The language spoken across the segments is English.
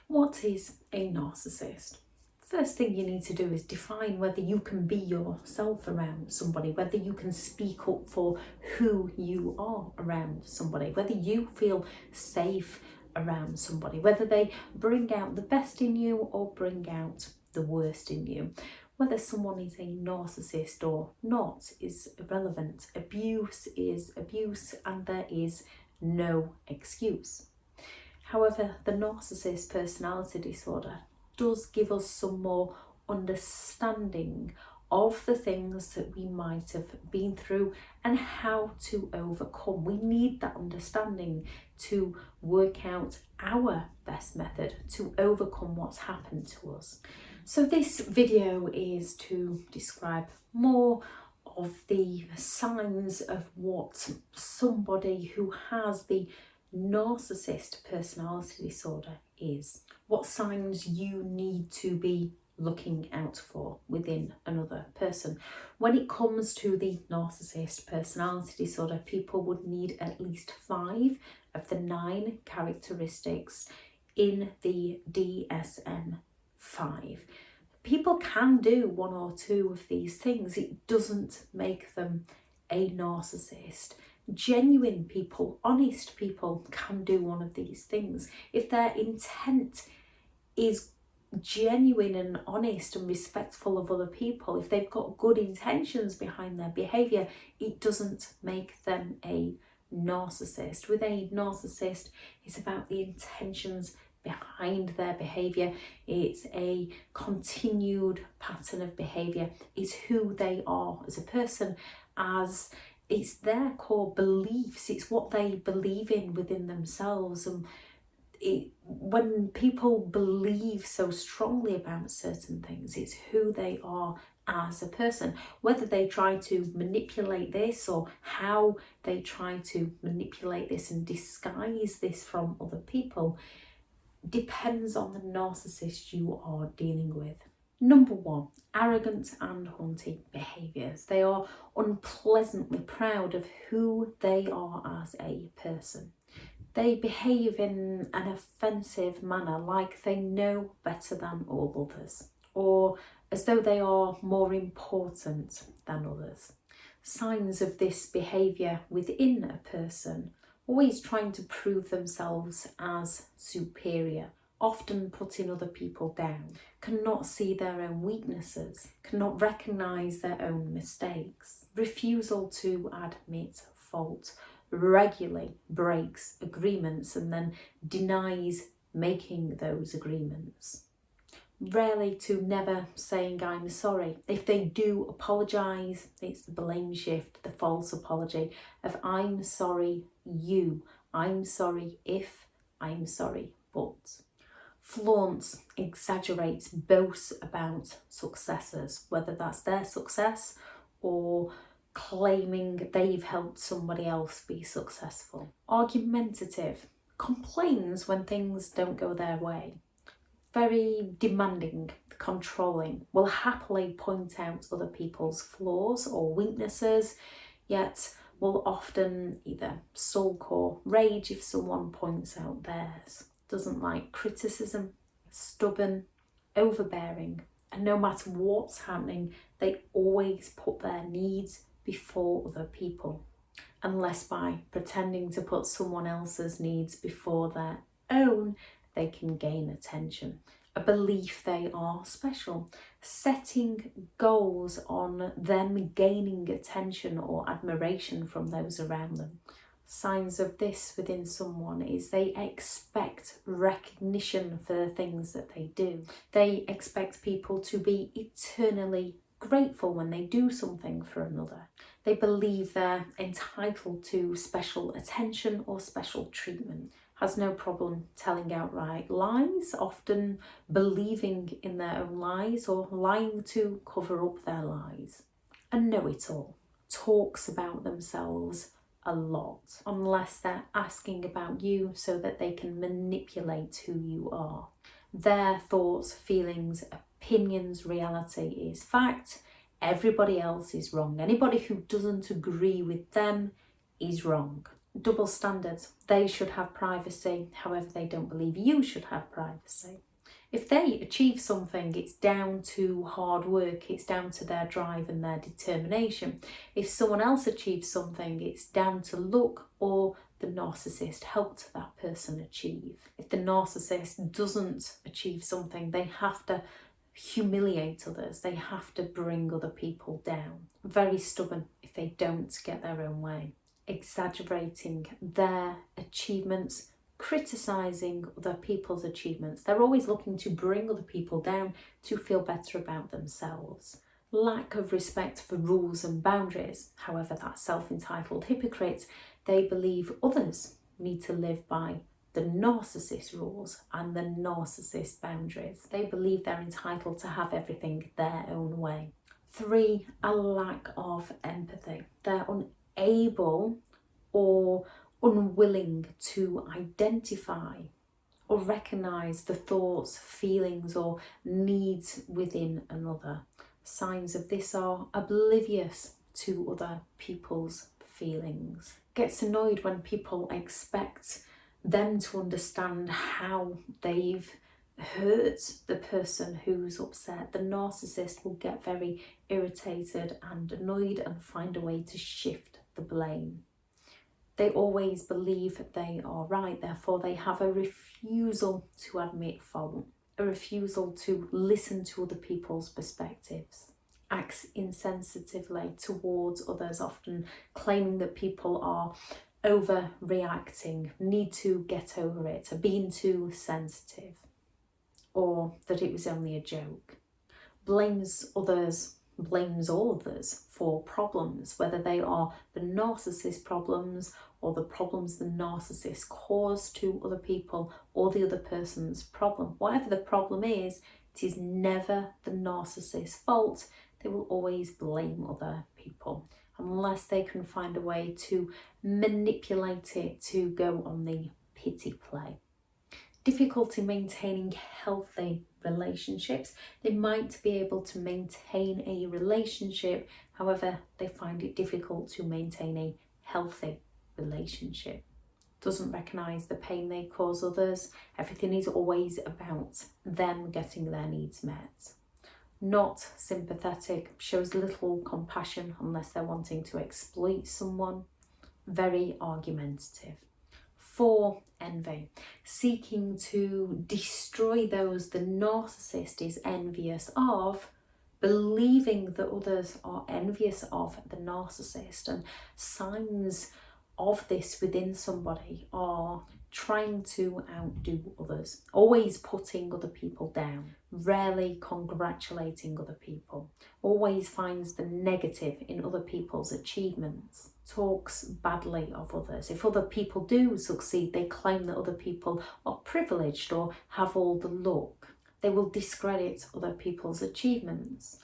What is a narcissist? First thing you need to do is define whether you can be yourself around somebody, whether you can speak up for who you are around somebody, whether you feel safe around somebody, whether they bring out the best in you or bring out the worst in you. Whether someone is a narcissist or not is irrelevant. Abuse is abuse and there is no excuse. However, the narcissist personality disorder does give us some more understanding of the things that we might have been through and how to overcome. We need that understanding to work out our best method to overcome what's happened to us. So this video is to describe more of the signs of what somebody who has the narcissist personality disorder is. What signs you need to be looking out for within another person. When it comes to the narcissist personality disorder, people would need at least 5 of the 9 characteristics in the DSM-5. People can do 1 or 2 of these things. It doesn't make them a narcissist. Genuine people, honest people can do one of these things. If their intent is genuine and honest and respectful of other people, if they've got good intentions behind their behaviour, it doesn't make them a narcissist. With a narcissist, it's about the intentions behind their behaviour. It's a continued pattern of behaviour. It's who they are as a person, as it's their core beliefs, it's what they believe in within themselves. And when people believe so strongly about certain things, it's who they are as a person. Whether they try to manipulate this or how they try to manipulate this and disguise this from other people depends on the narcissist you are dealing with. Number 1, arrogant and haughty behaviours. They are unpleasantly proud of who they are as a person. They behave in an offensive manner, like they know better than all others, or as though they are more important than others. Signs of this behaviour within a person: always trying to prove themselves as superior, often putting other people down, cannot see their own weaknesses, cannot recognise their own mistakes, refusal to admit fault, regularly breaks agreements and then denies making those agreements. Rarely to never saying I'm sorry. If they do apologise, it's the blame shift, the false apology of I'm sorry you, I'm sorry if, I'm sorry but. Flaunts, exaggerates, boasts about successes, whether that's their success or claiming they've helped somebody else be successful. Argumentative, complains when things don't go their way. Very demanding, controlling, will happily point out other people's flaws or weaknesses, yet will often either sulk or rage if someone points out theirs. Doesn't like criticism, stubborn, overbearing, and no matter what's happening, they always put their needs before other people, unless by pretending to put someone else's needs before their own, they can gain attention. A belief they are special, setting goals on them gaining attention or admiration from those around them. Signs of this within someone is they expect recognition for the things that they do. They expect people to be eternally grateful when they do something for another. They believe they're entitled to special attention or special treatment. Has no problem telling outright lies, often believing in their own lies or lying to cover up their lies. A know-it-all, talks about themselves a lot, unless they're asking about you so that they can manipulate who you are. Their thoughts, feelings, opinions, reality is fact. Everybody else is wrong. Anybody who doesn't agree with them is wrong. Double standards. They should have privacy, however they don't believe you should have privacy. If they achieve something, it's down to hard work, it's down to their drive and their determination. If someone else achieves something, it's down to luck or the narcissist helped that person achieve. If the narcissist doesn't achieve something, they have to humiliate others, they have to bring other people down. Very stubborn if they don't get their own way. Exaggerating their achievements, criticising other people's achievements. They're always looking to bring other people down to feel better about themselves. Lack of respect for rules and boundaries. However, that self-entitled hypocrite, they believe others need to live by the narcissist rules and the narcissist boundaries. They believe they're entitled to have everything their own way. 3, a lack of empathy. They're unable or unwilling to identify or recognise the thoughts, feelings or needs within another. Signs of this are oblivious to other people's feelings. Gets annoyed when people expect them to understand how they've hurt the person who's upset. The narcissist will get very irritated and annoyed and find a way to shift the blame. They always believe they are right, therefore they have a refusal to admit fault, a refusal to listen to other people's perspectives. Acts insensitively towards others, often claiming that people are overreacting, need to get over it, are being too sensitive, or that it was only a joke. Blames all others for problems, whether they are the narcissist problems or the problems the narcissist cause to other people or the other person's problem. Whatever the problem is, it is never the narcissist's fault. They will always blame other people unless they can find a way to manipulate it to go on the pity play. Difficulty maintaining healthy relationships. They might be able to maintain a relationship, however, they find it difficult to maintain a healthy relationship. Doesn't recognise the pain they cause others. Everything is always about them getting their needs met. Not sympathetic, shows little compassion unless they're wanting to exploit someone. Very argumentative. 4, envy, seeking to destroy those the narcissist is envious of, believing that others are envious of the narcissist, and signs of this within somebody are trying to outdo others, always putting other people down, rarely congratulating other people, always finds the negative in other people's achievements, talks badly of others. If other people do succeed, they claim that other people are privileged or have all the luck. They will discredit other people's achievements,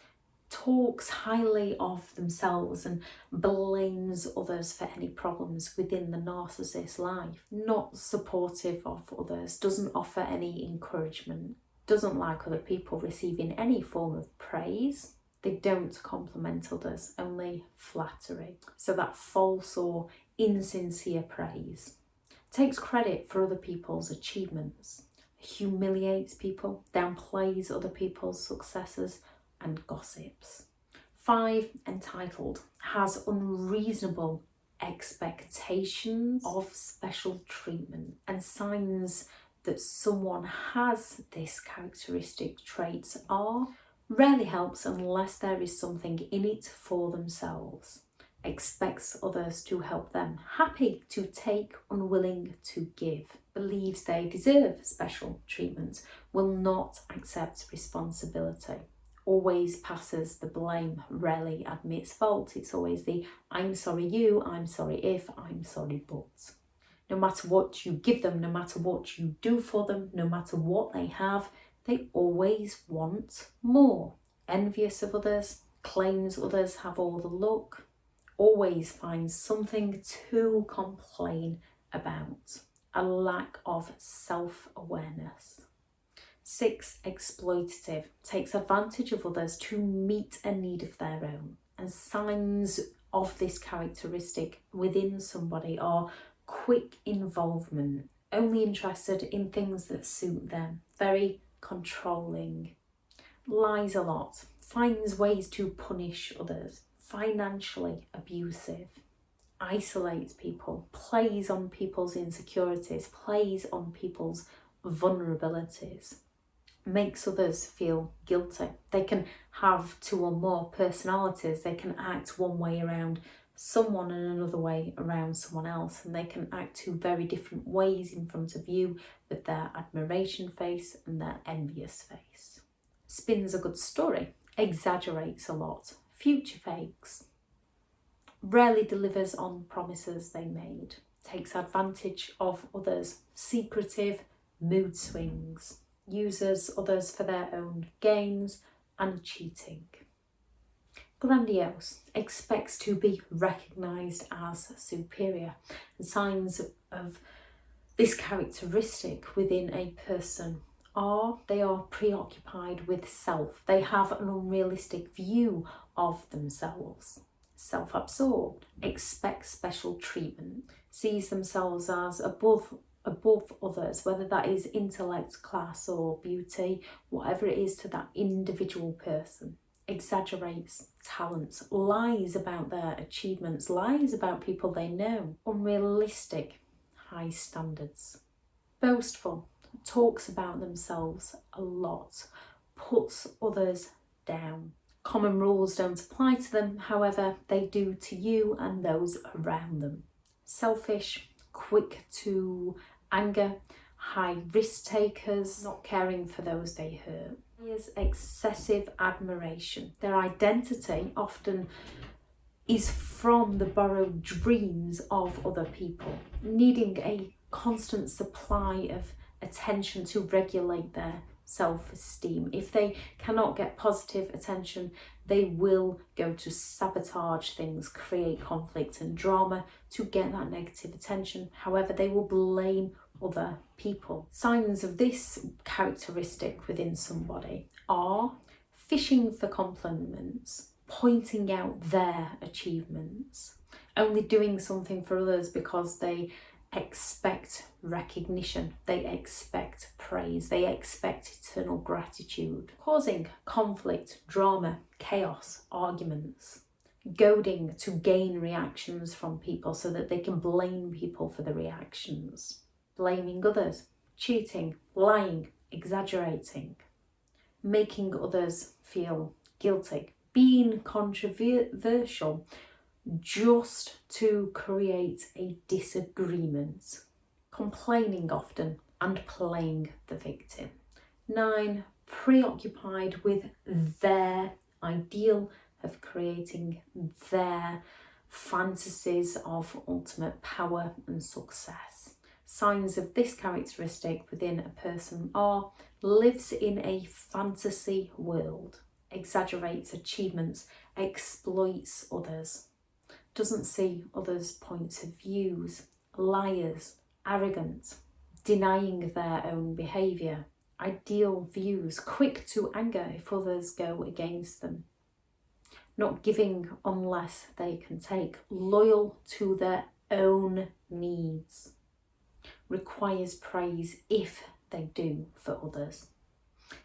talks highly of themselves and blames others for any problems within the narcissist's life, not supportive of others, doesn't offer any encouragement, doesn't like other people receiving any form of praise. They don't compliment others, only flattery. So that false or insincere praise. Takes credit for other people's achievements, humiliates people, downplays other people's successes, and gossips. 5, entitled, has unreasonable expectations of special treatment, and signs that someone has this characteristic traits are rarely helps unless there is something in it for themselves, expects others to help them, happy to take, unwilling to give, believes they deserve special treatment, will not accept responsibility, always passes the blame, rarely admits fault. It's always the I'm sorry you, I'm sorry if, I'm sorry but. No matter what you give them, no matter what you do for them, no matter what they have, they always want more. Envious of others, claims others have all the luck, always finds something to complain about. A lack of self-awareness. 6, exploitative, takes advantage of others to meet a need of their own. And signs of this characteristic within somebody are quick involvement, only interested in things that suit them, very controlling, lies a lot, finds ways to punish others, financially abusive, isolates people, plays on people's insecurities, plays on people's vulnerabilities, makes others feel guilty. They can have 2 or more personalities. They can act one way around someone and another way around someone else, and they can act 2 very different ways in front of you, with their admiration face and their envious face. Spins a good story, exaggerates a lot, future fakes, rarely delivers on promises they made, takes advantage of others, secretive, mood swings, uses others for their own gains, and cheating. Grandiose, expects to be recognised as superior, and signs of this characteristic within a person are they are preoccupied with self. They have an unrealistic view of themselves, self-absorbed, expect special treatment, sees themselves as above others, whether that is intellect, class or beauty, whatever it is to that individual person, exaggerates talents, lies about their achievements, lies about people they know, unrealistic high standards, boastful, talks about themselves a lot, puts others down. Common rules don't apply to them, however, they do to you and those around them. Selfish, quick to anger, high risk takers, not caring for those they hurt. There's excessive admiration. Their identity often is from the borrowed dreams of other people, needing a constant supply of attention to regulate their self-esteem. If they cannot get positive attention, they will go to sabotage things, create conflict and drama to get that negative attention. However, they will blame other people. Signs of this characteristic within somebody are fishing for compliments, pointing out their achievements, only doing something for others because they expect recognition, they expect praise, they expect eternal gratitude, causing conflict, drama, chaos, arguments, goading to gain reactions from people so that they can blame people for the reactions, blaming others, cheating, lying, exaggerating, making others feel guilty, being controversial just to create a disagreement, complaining often and playing the victim. 9, preoccupied with their ideal of creating their fantasies of ultimate power and success. Signs of this characteristic within a person are lives in a fantasy world, exaggerates achievements, exploits others, doesn't see others' points of views, liars, arrogant, denying their own behaviour, ideal views, quick to anger if others go against them, not giving unless they can take, loyal to their own needs, requires praise if they do for others.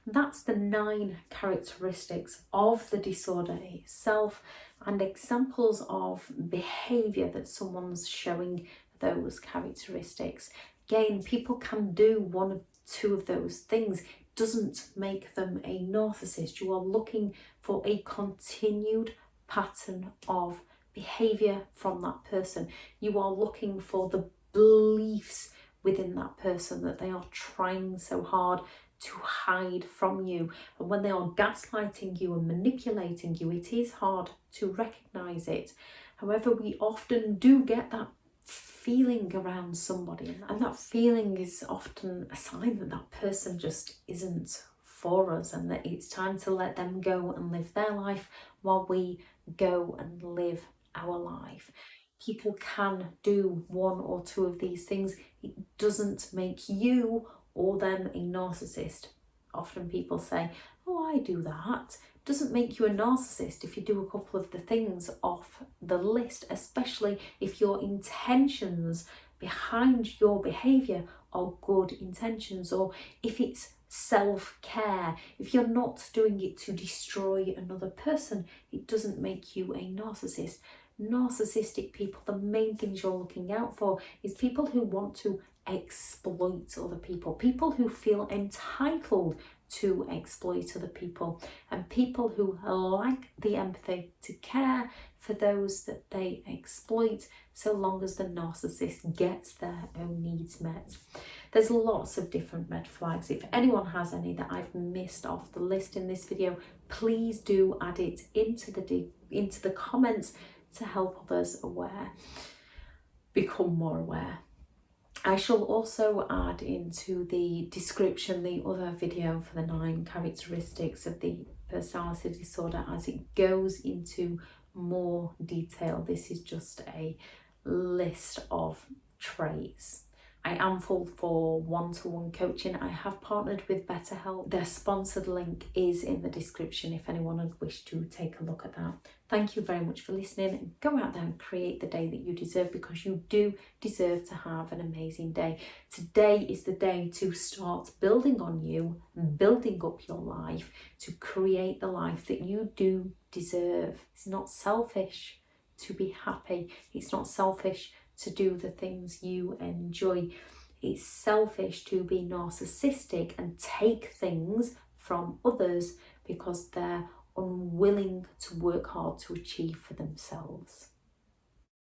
That's the 9 characteristics of the disorder itself and examples of behaviour that someone's showing those characteristics. Again, people can do 1 or 2 of those things. It doesn't make them a narcissist. You are looking for a continued pattern of behaviour from that person. You are looking for the beliefs within that person that they are trying so hard to hide from you, and when they are gaslighting you and manipulating you, it is hard to recognise it. However, we often do get that feeling around somebody, and that feeling is often a sign that that person just isn't for us and that it's time to let them go and live their life while we go and live our life. People can do 1 or 2 of these things. It doesn't make you or them a narcissist. Often people say, oh, I do that. It doesn't make you a narcissist if you do a couple of the things off the list, especially if your intentions behind your behaviour are good intentions, or if it's self-care, if you're not doing it to destroy another person, it doesn't make you a narcissist. Narcissistic people, the main things you're looking out for is people who want to exploit other people, people who feel entitled to exploit other people, and people who lack the empathy to care for those that they exploit, so long as the narcissist gets their own needs met. There's lots of different red flags. If anyone has any that I've missed off the list in this video, please do add it into the comments to help others become more aware. I shall also add into the description the other video for the 9 characteristics of the personality disorder as it goes into more detail. This is just a list of traits. I am full for one-to-one coaching. I have partnered with BetterHelp. Their sponsored link is in the description if anyone would wish to take a look at that. Thank you very much for listening. Go out there and create the day that you deserve, because you do deserve to have an amazing day. Today is the day to start building on you, building up your life, to create the life that you do deserve. It's not selfish to be happy. It's not selfish to do the things you enjoy. It's selfish to be narcissistic and take things from others because they're unwilling to work hard to achieve for themselves.